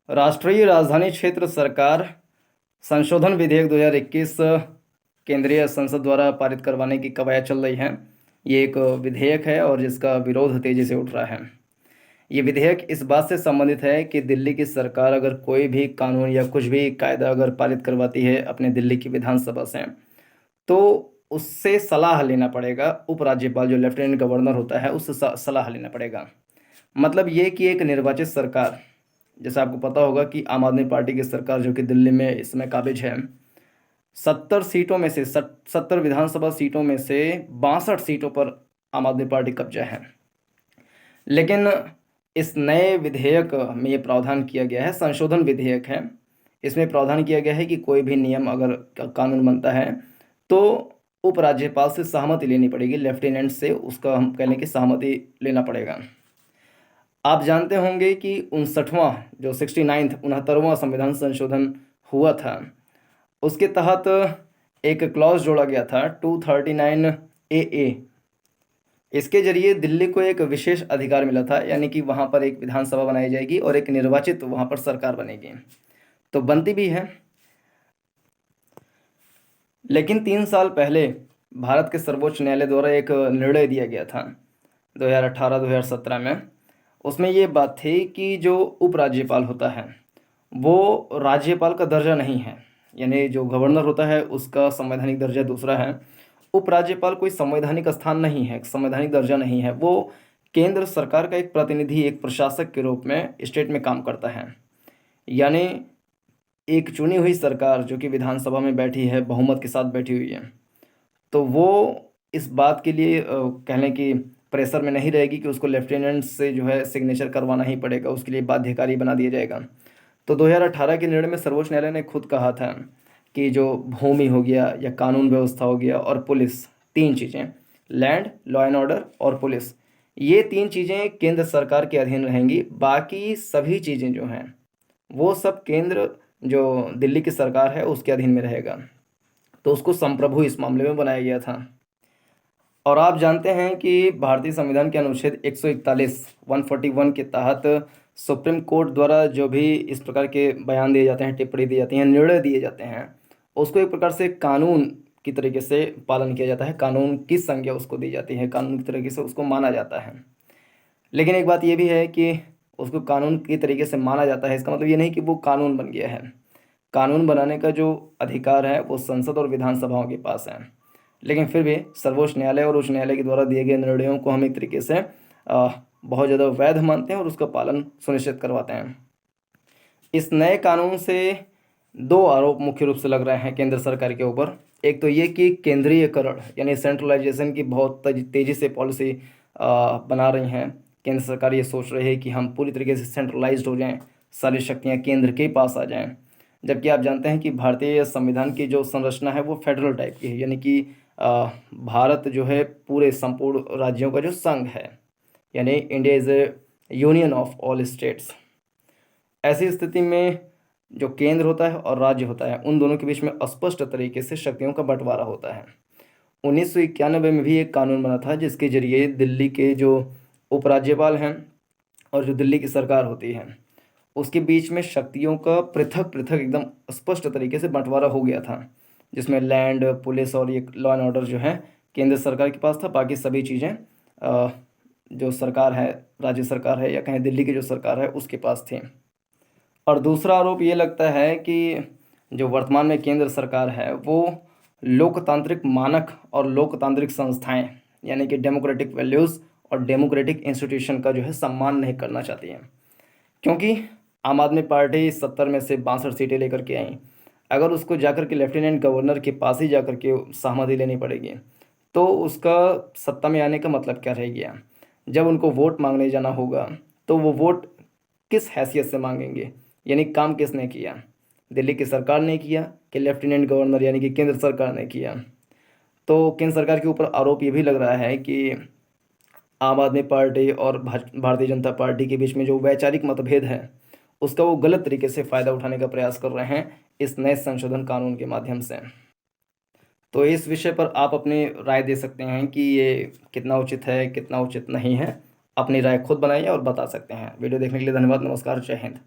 राष्ट्रीय राजधानी क्षेत्र सरकार संशोधन विधेयक 2021 केंद्रीय संसद द्वारा पारित करवाने की कवायद चल रही है। ये एक विधेयक है और जिसका विरोध तेजी से उठ रहा है। ये विधेयक इस बात से संबंधित है कि दिल्ली की सरकार अगर कोई भी कानून या कुछ भी कायदा अगर पारित करवाती है अपने दिल्ली की विधानसभा से, तो उससे सलाह लेना पड़ेगा। उपराज्यपाल जो लेफ्टिनेंट गवर्नर होता है उससे सलाह लेना पड़ेगा। मतलब ये कि एक निर्वाचित सरकार, जैसा आपको पता होगा कि आम आदमी पार्टी की सरकार जो कि दिल्ली में इस समय काबिज है, 70 सीटों में से 70 विधानसभा सीटों में से 62 सीटों पर आम आदमी पार्टी कब्जा है। लेकिन इस नए विधेयक में ये प्रावधान किया गया है, संशोधन विधेयक है, इसमें प्रावधान किया गया है कि कोई भी नियम अगर कानून बनता है तो उपराज्यपाल से सहमति लेनी पड़ेगी, लेफ्टिनेंट से उसका हम कह लें कि सहमति लेना पड़ेगा। आप जानते होंगे कि 59वां जो 69वां संविधान संशोधन हुआ था, उसके तहत एक क्लॉज जोड़ा गया था 239 ए। इसके जरिए दिल्ली को एक विशेष अधिकार मिला था, यानी कि वहाँ पर एक विधानसभा बनाई जाएगी और एक निर्वाचित वहाँ पर सरकार बनेगी, तो बनती भी है। लेकिन 3 साल पहले भारत के सर्वोच्च न्यायालय द्वारा एक निर्णय दिया गया था 2018-2017 में। उसमें ये बात थी कि जो उपराज्यपाल होता है वो राज्यपाल का दर्जा नहीं है, यानी जो गवर्नर होता है उसका संवैधानिक दर्जा दूसरा है। उपराज्यपाल कोई संवैधानिक स्थान नहीं है, संवैधानिक दर्जा नहीं है, वो केंद्र सरकार का एक प्रतिनिधि, एक प्रशासक के रूप में स्टेट में काम करता है। यानी एक चुनी हुई सरकार जो कि विधानसभा में बैठी है, बहुमत के साथ बैठी हुई है, तो वो इस बात के लिए कह लें कि प्रेशर में नहीं रहेगी कि उसको लेफ्टिनेंट से जो है सिग्नेचर करवाना ही पड़ेगा, उसके लिए बाध्यकारी बना दिया जाएगा। तो 2018 के निर्णय में सर्वोच्च न्यायालय ने खुद कहा था कि जो भूमि हो गया या कानून व्यवस्था हो गया और पुलिस, 3 चीज़ें, लैंड, लॉ एंड ऑर्डर और पुलिस, ये 3 चीज़ें केंद्र सरकार के अधीन रहेंगी। बाकी सभी चीज़ें जो हैं वो सब केंद्र जो दिल्ली की सरकार है उसके अधीन में रहेगा। तो उसको संप्रभु इस मामले में बनाया गया था। और आप जानते हैं कि भारतीय संविधान के अनुच्छेद 141 141 के तहत सुप्रीम कोर्ट द्वारा जो भी इस प्रकार के बयान दिए जाते हैं, टिप्पणी दी जाती हैं, निर्णय दिए जाते हैं, उसको एक प्रकार से कानून की तरीके से पालन किया जाता है, कानून की संज्ञा उसको दी जाती है, कानून की तरीके से उसको माना जाता है। लेकिन एक बात ये भी है कि उसको कानून की तरीके से माना जाता है, इसका मतलब ये नहीं कि वो कानून बन गया है। कानून बनाने का जो अधिकार है वो संसद और विधानसभाओं के पास है। लेकिन फिर भी सर्वोच्च न्यायालय और उच्च न्यायालय के द्वारा दिए गए निर्णयों को हम एक तरीके से बहुत ज़्यादा वैध मानते हैं और उसका पालन सुनिश्चित करवाते हैं। इस नए कानून से 2 आरोप मुख्य रूप से लग रहे हैं केंद्र सरकार के ऊपर। एक तो ये कि केंद्रीयकरण यानी सेंट्रलाइजेशन की बहुत तेज़ी से पॉलिसी बना रही हैं। केंद्र सरकार ये सोच रही है कि हम पूरी तरीके से सेंट्रलाइज्ड हो जाएं, सारी शक्तियां केंद्र के पास आ जाएं। जबकि आप जानते हैं कि भारतीय संविधान की जो संरचना है वो फेडरल टाइप की है, यानी कि भारत जो है पूरे संपूर्ण राज्यों का जो संघ है, यानी India is A union of all states. ऐसी स्थिति में जो केंद्र होता है और राज्य होता है उन दोनों के बीच में स्पष्ट तरीके से शक्तियों का बंटवारा होता है। 1991 में भी एक कानून बना था जिसके जरिए दिल्ली के जो उपराज्यपाल हैं और जो दिल्ली की सरकार होती है उसके बीच में शक्तियों का पृथक पृथक एकदम स्पष्ट तरीके से बंटवारा हो गया था, जिसमें लैंड, पुलिस और ये लॉ एंड ऑर्डर जो है केंद्र सरकार के पास था। बाकी सभी चीज़ें जो सरकार है, राज्य सरकार है या कहें दिल्ली की जो सरकार है उसके पास थी। और दूसरा आरोप ये लगता है कि जो वर्तमान में केंद्र सरकार है वो लोकतांत्रिक मानक और लोकतांत्रिक संस्थाएं यानी कि डेमोक्रेटिक वैल्यूज़ और डेमोक्रेटिक इंस्टीट्यूशन का जो है सम्मान नहीं करना चाहती हैं। क्योंकि आम आदमी पार्टी 70 में से 62 सीटें लेकर के आई, अगर उसको जाकर के लेफ्टिनेंट गवर्नर के पास ही जाकर के सहमति लेनी पड़ेगी तो उसका सत्ता में आने का मतलब क्या रह गया। जब उनको वोट मांगने जाना होगा तो वो वोट किस हैसियत से मांगेंगे, यानी काम किसने किया, दिल्ली की सरकार ने किया कि लेफ्टिनेंट गवर्नर यानी कि केंद्र सरकार ने किया। तो केंद्र सरकार के ऊपर आरोप ये भी लग रहा है कि आम आदमी पार्टी और भारतीय जनता पार्टी के बीच में जो वैचारिक मतभेद है उसका वो गलत तरीके से फ़ायदा उठाने का प्रयास कर रहे हैं इस नए संशोधन कानून के माध्यम से। तो इस विषय पर आप अपनी राय दे सकते हैं कि ये कितना उचित है, कितना उचित नहीं है। अपनी राय खुद बनाइए और बता सकते हैं। वीडियो देखने के लिए धन्यवाद। नमस्कार, जय हिंद।